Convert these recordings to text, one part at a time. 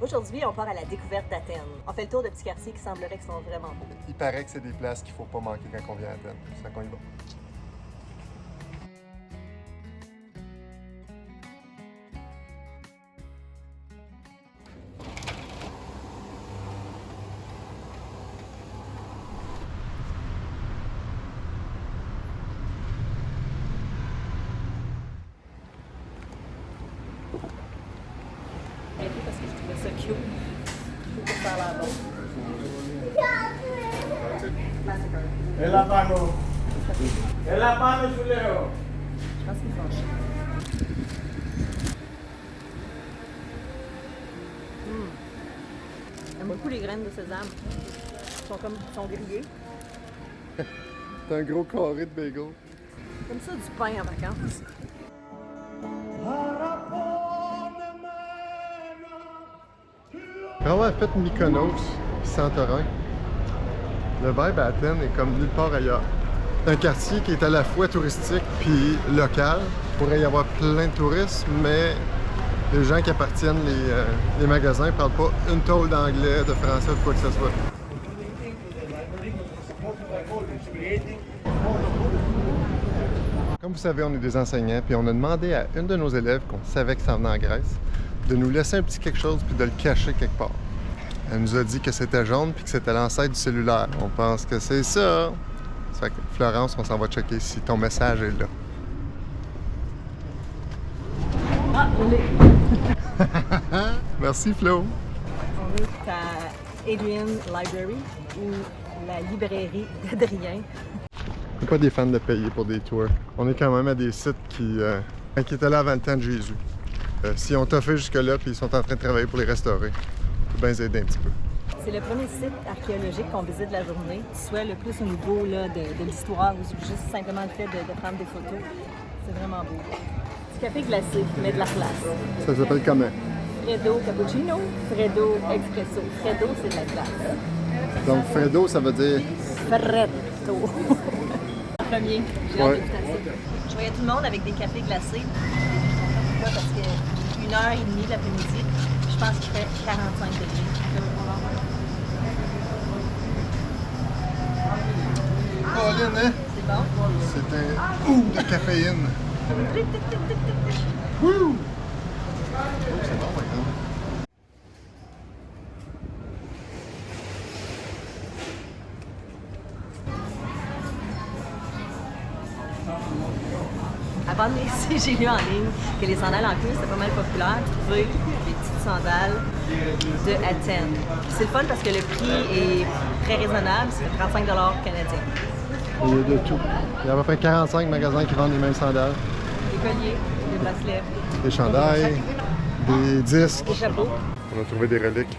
Aujourd'hui, on part à la découverte d'Athènes. On fait le tour de petits quartiers qui sembleraient qu'ils sont vraiment beaux. Il paraît que c'est des places qu'il ne faut pas manquer quand on vient à Athènes. C'est ça qu'on y va. Parce que je trouvais ça cute. Pour faire la bonne. E la mano. E la mano sulle ore. Je pense qu'ils font chier. J'aime beaucoup les graines de sésame. Ils sont grillées. C'est un gros carré de bagel. Comme ça, du pain en vacances. Après avoir fait Mykonos et Santorin, le vibe à Athènes est comme nulle part ailleurs. Un quartier qui est à la fois touristique puis local. Il pourrait y avoir plein de touristes, mais les gens qui appartiennent, les magasins, ne parlent pas une tôle d'anglais, de français ou quoi que ce soit. Comme vous savez, on est des enseignants, puis on a demandé à une de nos élèves qu'on savait que ça venait en Grèce, de nous laisser un petit quelque chose puis de le cacher quelque part. Elle nous a dit que c'était jaune puis que c'était l'ancêtre du cellulaire. On pense que c'est ça. Ça fait que Florence, on s'en va checker si ton message est là. Ah, on est. Merci Flo. On est à Adrian Library ou la librairie d'Adrien. On n'est pas des fans de payer pour des tours. On est quand même à des sites qui étaient là avant le temps de Jésus. Si on t'a fait jusque-là puis ils sont en train de travailler pour les restaurer, on peut bien les aider un petit peu. C'est le premier site archéologique qu'on visite la journée, soit le plus au niveau là, de l'histoire ou juste simplement le fait de prendre des photos. C'est vraiment beau. Du café glacé, mais de la place. Ça s'appelle comment? Freddo cappuccino, Freddo expresso. Freddo, c'est de la glace. Donc Freddo, ça veut dire... Freddo. Premier, j'ai hâte Ouais. d'écouter ça. Je voyais tout le monde avec des cafés glacés. Parce que 1h30 de l'après-midi, je pense qu'il fait 45 degrés. Pauline, hein? C'est bon? C'est un ouh de caféine. Wouh! Oh, c'est bon, par exemple. Avant de venir ici, j'ai lu en ligne que les sandales en cuir, c'était pas mal populaire. Trouver des petites sandales de Athènes. C'est le fun parce que le prix est très raisonnable, c'est 35 canadiens. Il y a de tout. Il y a à peu près 45 magasins qui vendent les mêmes sandales. Des colliers, des bracelets, Des chandails, des disques. des chapeaux. On a trouvé des reliques.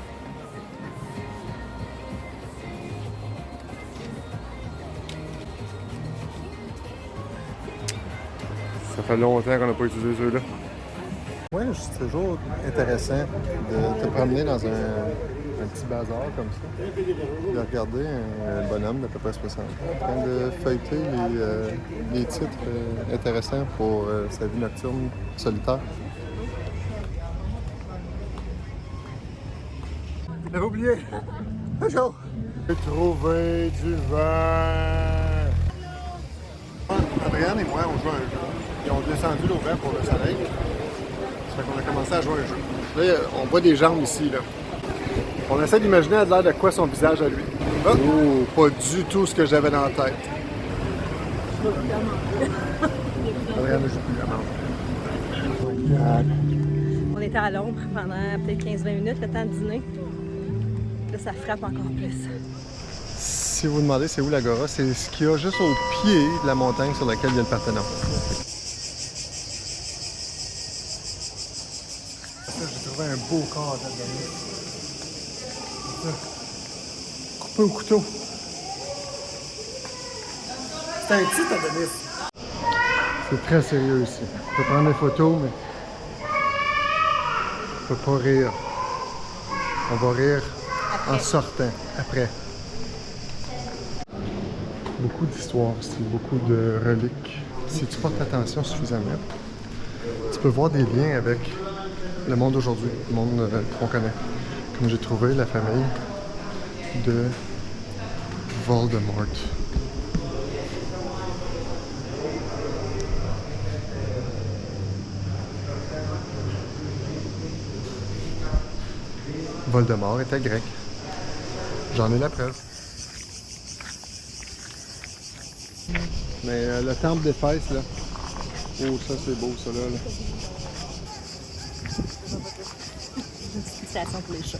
Ça fait longtemps qu'on n'a pas utilisé ceux-là. Oui, c'est toujours intéressant de te promener dans un petit bazar comme ça. De regarder un bonhomme d'à peu près 60 ans en train de feuilleter les titres intéressants pour sa vie nocturne solitaire. J'avais oublié! Bonjour! J'ai trouvé du vin! Adrienne et moi, on joue à un jeu. Ils ont descendu nos verres pour le soleil. Ça fait qu'on a commencé à jouer à un jeu. Là, on voit des jambes ici, là. On essaie d'imaginer à l'air de quoi son visage à lui. Oh, pas du tout ce que j'avais dans la tête. Adrienne ne joue plus la manche. On était à l'ombre pendant peut-être 15-20 minutes, le temps de dîner. Là, ça frappe encore plus. Si vous vous demandez c'est où l'Agora, c'est ce qu'il y a juste au pied de la montagne sur laquelle il y a le Parthénon. J'ai trouvé un beau corps d'Adonis. Coupé au couteau. C'est un petit Adonis. C'est très sérieux ici. On peut prendre des photos, mais on peut pas rire. On va rire en sortant, après. Beaucoup d'histoires ici, beaucoup de reliques. Si tu portes attention suffisamment, tu peux voir des liens avec le monde d'aujourd'hui, le monde qu'on connaît. Comme j'ai trouvé la famille de Voldemort. Voldemort était grec. J'en ai la preuve. Mais le temple d'Éphèse, là. Oh, ça c'est beau, ça là. Une petite fixation pour les chats.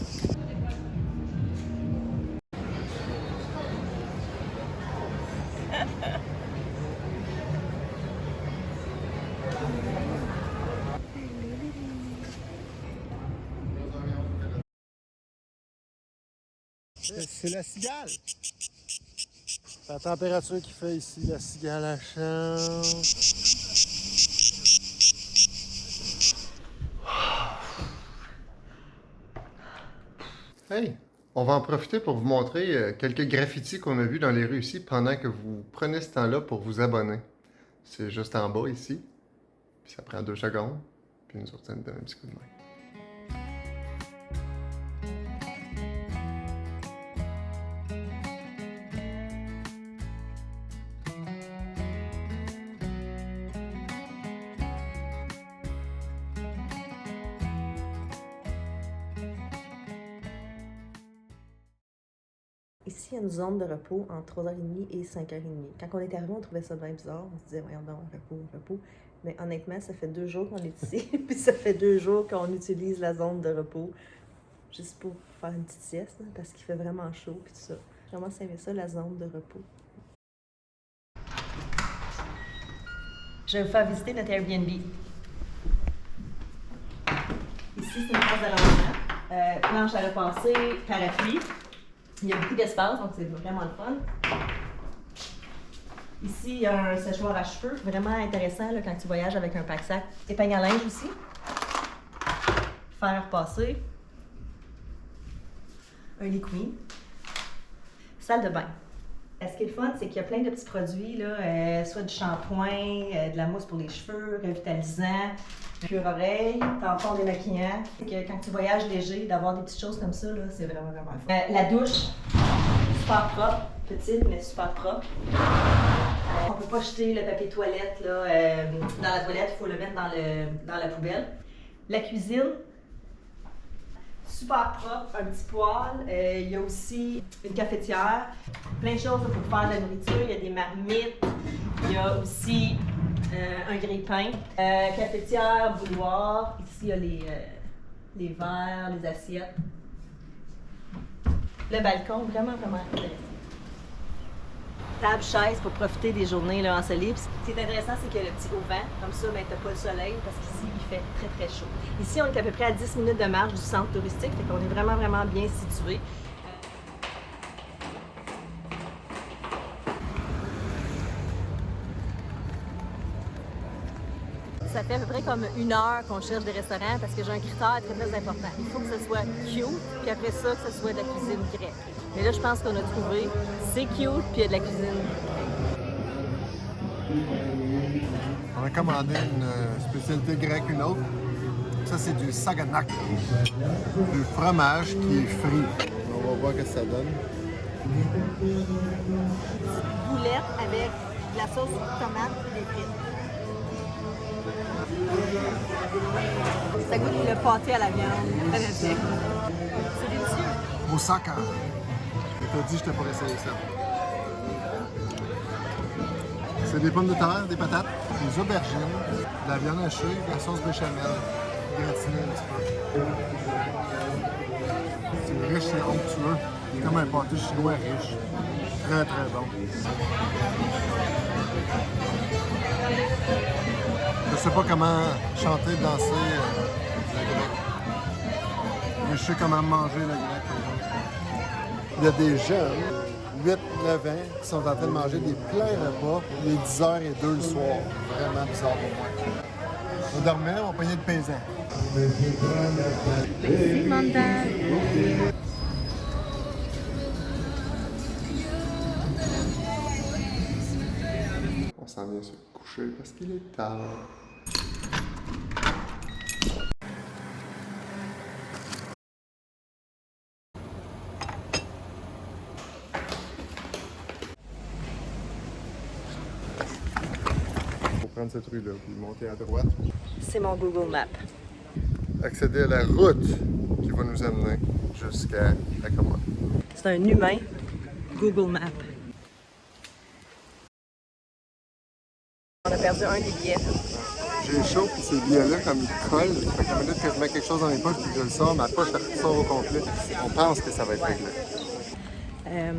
C'est la cigale! La température qu'il fait ici, la cigale à chante. Hey! On va en profiter pour vous montrer quelques graffitis qu'on a vus dans les rues ici pendant que vous prenez ce temps-là pour vous abonner. C'est juste en bas ici. Puis ça prend 2 secondes. Puis nous autres, ça nous donne un petit coup de main. Ici, il y a une zone de repos entre 3h30 et 5h30. Quand on est arrivé, on trouvait ça bien bizarre. On se disait, voyons donc, repos. Mais honnêtement, ça fait 2 jours qu'on est ici. Puis ça fait 2 jours qu'on utilise la zone de repos. Juste pour faire une petite sieste, hein, parce qu'il fait vraiment chaud. Puis tout ça. J'ai vraiment aimé ça, la zone de repos. Je vais vous faire visiter notre Airbnb. Ici, c'est une place de rangement. Planche à repasser, parapluie. Il y a beaucoup d'espace, donc c'est vraiment le fun. Ici, il y a un séchoir à cheveux, vraiment intéressant là, quand tu voyages avec un pack-sac. Épingle à linge aussi. Fer à repasser. Un lit queen. Salle de bain. Ce qui est le fun, c'est qu'il y a plein de petits produits, là, soit du shampoing, de la mousse pour les cheveux, revitalisant, cure-oreille, tampon démaquillant. Quand tu voyages léger, d'avoir des petites choses comme ça, là, c'est vraiment fun. La douche, super propre, petite mais super propre. On peut pas jeter le papier toilette là, dans la toilette, il faut le mettre dans la poubelle. La cuisine, super propre, un petit poêle. Il y a aussi une cafetière, plein de choses pour faire de la nourriture. Il y a des marmites, il y a aussi un grille-pain, cafetière, bouilloire. Ici, il y a les verres, les assiettes. Le balcon, vraiment intéressant. Table, chaise pour profiter des journées là, ensoleillées. Ce qui est intéressant, c'est qu'il y a le petit auvent. Comme ça, ben, tu n'as pas le soleil parce qu'ici, il fait très chaud. Ici, on est à peu près à 10 minutes de marche du centre touristique, fait qu'on est vraiment bien situé. Ça fait à peu près comme 1 heure qu'on cherche des restaurants parce que j'ai un critère très important. Il faut que ce soit cute, puis après ça, que ce soit de la cuisine grecque. Mais là, je pense qu'on a trouvé, c'est cute, puis il y a de la cuisine grecque. On a commandé une spécialité grecque, une autre. Ça, c'est du saganak, du fromage qui est frit. On va voir ce que ça donne. Boulette avec de la sauce tomate et des frites. Ça goûte le pâté à la viande. Très bien. C'est délicieux. Moussaka. Je t'ai dit, je t'ai pas essayé ça. C'est des pommes de terre, des patates, des aubergines, de la viande hachée, de la sauce béchamel, gratinée un petit peu. C'est riche, c'est onctueux. C'est comme un pâté chinois riche. Très bon. Je sais pas comment chanter, danser le grec. Mais je sais comment manger le grec, par exemple. Il y a des jeunes, 8-9 ans, qui sont en train de manger des pleins repas les 10h et 2 le soir. Vraiment bizarre pour moi. On dormait, on payait le paysan. Merci, Manda. On s'en vient se coucher parce qu'il est tard. prendre cette rue-là, puis monter à droite. C'est mon Google Maps. Accéder à la route qui va nous amener jusqu'à la commode. C'est un humain Google Maps. On a perdu un des billets. J'ai chaud, puis ces billets-là, comme ils collent, ça fait 15 minutes que je mets quelque chose dans les poches, puis que je le sors, ma poche, elle sort au complet. On pense que ça va être réglé.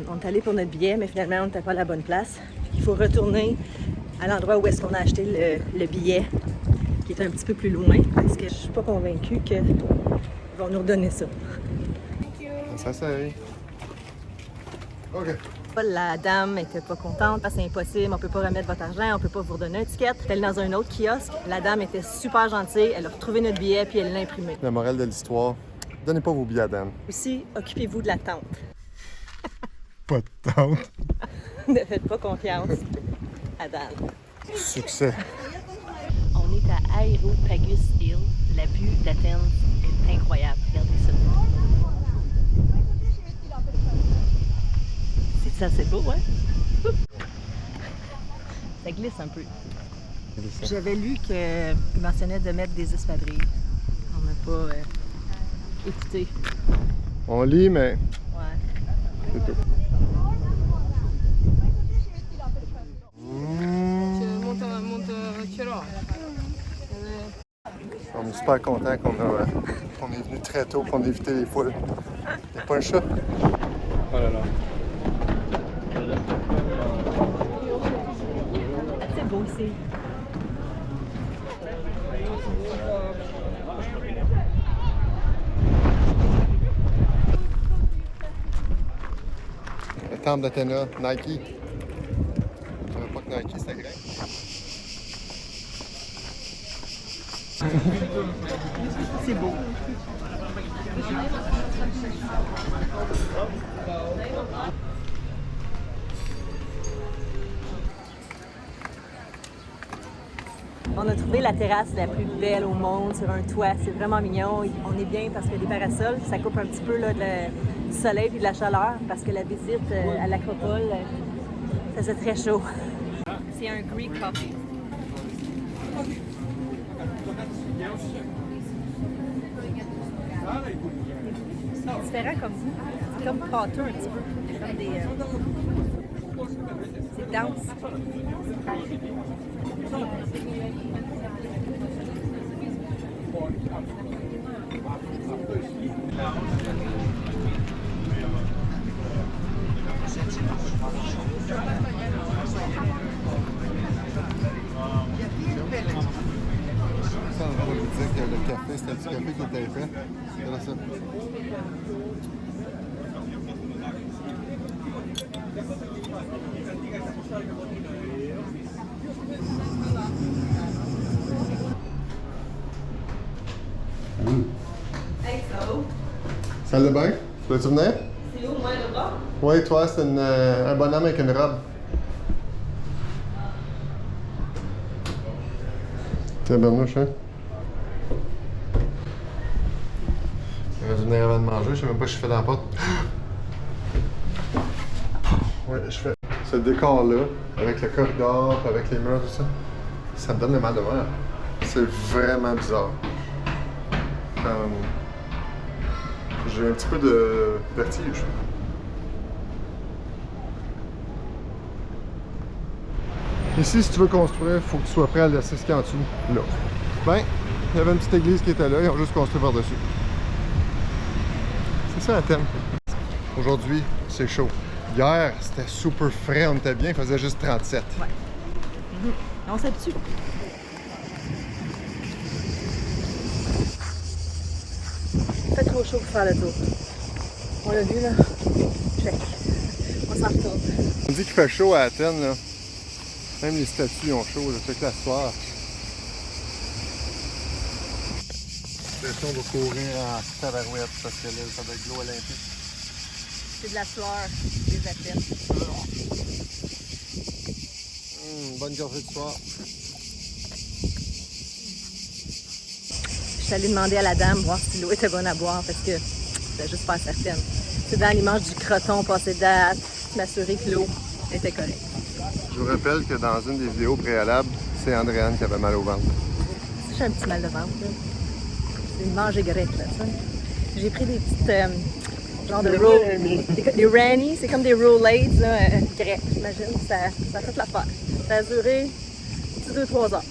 On est allé pour notre billet, mais finalement, on n'était pas à la bonne place. Il faut retourner à l'endroit où est-ce qu'on a acheté le billet, qui est un petit peu plus loin, parce que je suis pas convaincue qu'ils vont nous redonner ça. Ça s'aille. OK. La dame était pas contente, parce que c'est impossible, on peut pas remettre votre argent, on peut pas vous redonner un ticket. Elle est allée dans un autre kiosque, la dame était super gentille, elle a retrouvé notre billet puis elle l'a imprimé. La morale de l'histoire, donnez pas vos billets à Dan. Aussi, occupez-vous de la tente. Pas de tente. Ne faites pas confiance à Dan. Succès. On est à Areopagus Hill. La vue d'Athènes est incroyable. Regardez ça. C'est ça, c'est beau, hein? Ça glisse un peu. J'avais lu qu'il mentionnait de mettre des espadrilles. On n'a pas écouté. On lit, mais Ouais. c'est tout. On est super content qu'on est venu très tôt, qu'on a évité les foules. Il n'y a pas un chat? Oh là là. C'est beau ici. Le temple d'Athéna, Nike. Je savais pas que Nike c'était grec. C'est beau. On a trouvé la terrasse la plus belle au monde sur un toit. C'est vraiment mignon. On est bien parce que les parasols, ça coupe un petit peu là, du soleil et de la chaleur parce que la visite à l'acropole faisait très chaud. C'est un Greek coffee. C'est différent comme vous. C'est comme pâteux un petit peu. C'est comme des... c'est dense. Ça, on va vous dire que le café, c'était le petit café qui était fait. Regardez ça. Hey, so. Salle de bain? Tu veux-tu venir? C'est où, moi, le bas? Oui, toi, c'est un bonhomme avec une robe. Tiens, Bernouche, hein? J'aurais dû venir avant de manger, je sais même pas si je fais dans la porte. Oui, je fais. Ce décor-là, avec le corridor, avec les murs, tout ça, ça me donne le mal de mer. C'est vraiment bizarre. J'ai un petit peu de vertige. Ici, si tu veux construire, il faut que tu sois prêt à laisser ce qu'il y a en dessous, là. Ben, il y avait une petite église qui était là, ils ont juste construit par-dessus. C'est ça Athènes. Aujourd'hui, c'est chaud. Hier, c'était super frais, on était bien, il faisait juste 37. Ouais. On s'habitue. Il fait trop chaud pour faire le tour. On l'a vu, là. Check. On s'en retourne. On dit qu'il fait chaud à Athènes, là. Même les statues ont chaud, là. Check la soirée. On va courir en tabarouette parce que là, ça va être de l'eau olympique. C'est de la sueur des athlètes. Bonne gorgée de soir. Je suis allée demander à la dame voir si l'eau était bonne à boire parce que j'étais juste pas certaine. C'est dans l'image du croton passé date, m'assurer que l'eau était correcte. Je vous rappelle que dans une des vidéos préalables, c'est Andréane qui avait mal au ventre. J'ai un petit mal de ventre, là. C'est une manger grecque, là, ça. J'ai pris des petites, genre de des Ranny, c'est comme des roulades, là, grecs, j'imagine. Ça a fait l'affaire. Ça a duré 2-3 heures.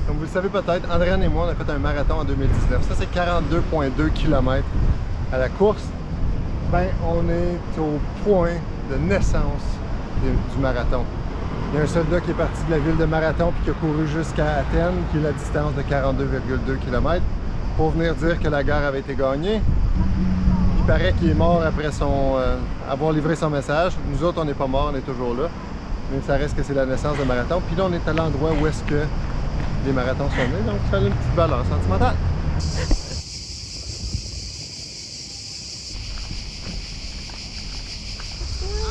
Comme vous le savez peut-être, Andréane et moi, on a fait un marathon en 2019. Ça, c'est 42,2 km. À la course, ben, on est au point de naissance du marathon. Il y a un soldat qui est parti de la ville de Marathon puis qui a couru jusqu'à Athènes, qui est la distance de 42,2 km, pour venir dire que la guerre avait été gagnée. Il paraît qu'il est mort après avoir livré son message. Nous autres, on n'est pas morts, on est toujours là. Mais ça reste que c'est la naissance de Marathon. Puis là, on est à l'endroit où est-ce que les marathons sont nés, donc il fallait une petite balance sentimentale.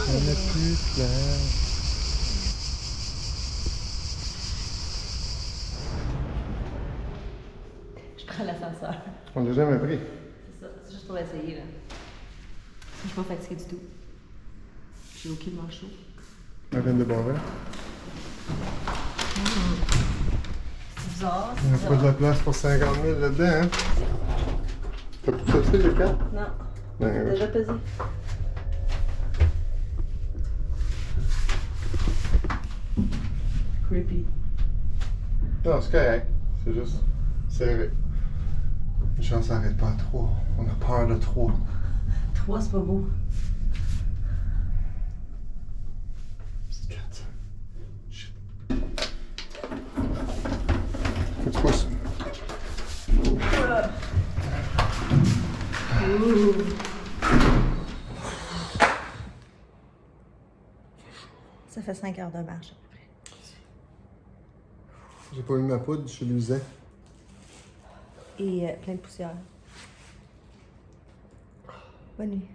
On n'a plus de place. Je prends l'ascenseur. On l'a jamais pris. C'est ça, c'est juste pour essayer, là. Je suis pas fatiguée du tout. J'ai aucunement chaud. On vient de boire. C'est bizarre, Il n'y a pas de la place pour 50 000 là-dedans, hein? T'as plus sauté les quatre? Non, Ben, j'ai déjà pesé. Creepy. Non, c'est correct. C'est juste serré. Une chance, ça n'arrête pas à 3. On a peur de 3. 3, c'est pas beau. C'est 4. Shit. Fais-tu quoi ça? Ça fait 5 heures de marche à peu près. J'ai pas eu ma poudre, je l'usais. Et plein de poussière. Bonne nuit.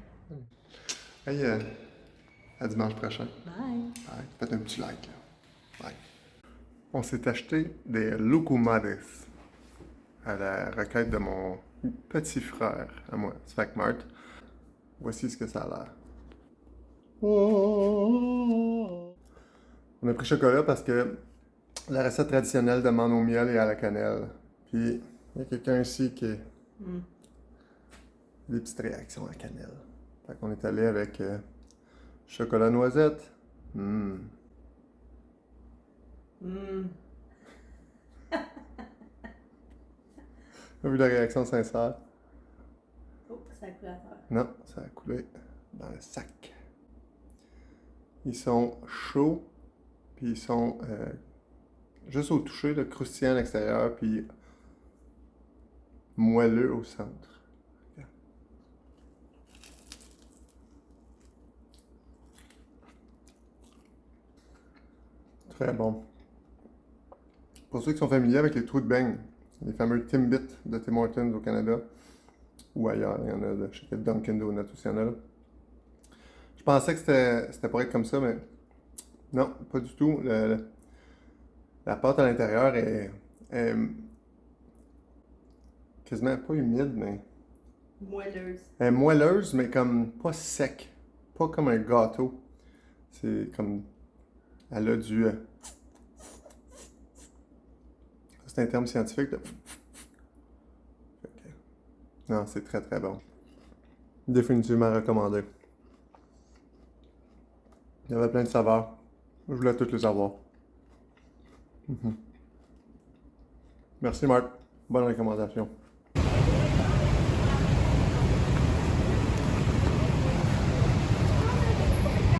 Hey, à dimanche prochain. Bye. Ouais, faites un petit like. Là. Bye. On s'est acheté des lucumades à la requête de mon petit frère à moi, Smackmart. Voici ce que ça a l'air. On a pris chocolat parce que la recette traditionnelle demande au miel et à la cannelle. Puis il y a quelqu'un ici qui a des petites réactions à la cannelle. Fait qu'on est allé avec chocolat noisette. T'as vu la réaction sincère? Oh, ça a coulé à terre. Non, ça a coulé dans le sac. Ils sont chauds, puis ils sont juste au toucher, le croustillant à l'extérieur, puis moelleux au centre. Regarde. Très bon. Pour ceux qui sont familiers avec les trous de beigne, les fameux Timbits de Tim Hortons au Canada, ou ailleurs, il y en a de chez Dunkin' Donuts aussi, il y en a là. Je pensais que c'était pour être comme ça, mais non, pas du tout. La pâte à l'intérieur est quasiment pas humide, mais Moelleuse. elle est moelleuse, mais comme pas sec, pas comme un gâteau. C'est comme, elle a du, c'est un terme scientifique de... Non, c'est très très bon. Définitivement recommandé. Il y avait plein de saveurs. Je voulais toutes les avoir. Merci Marc. Bonne recommandation.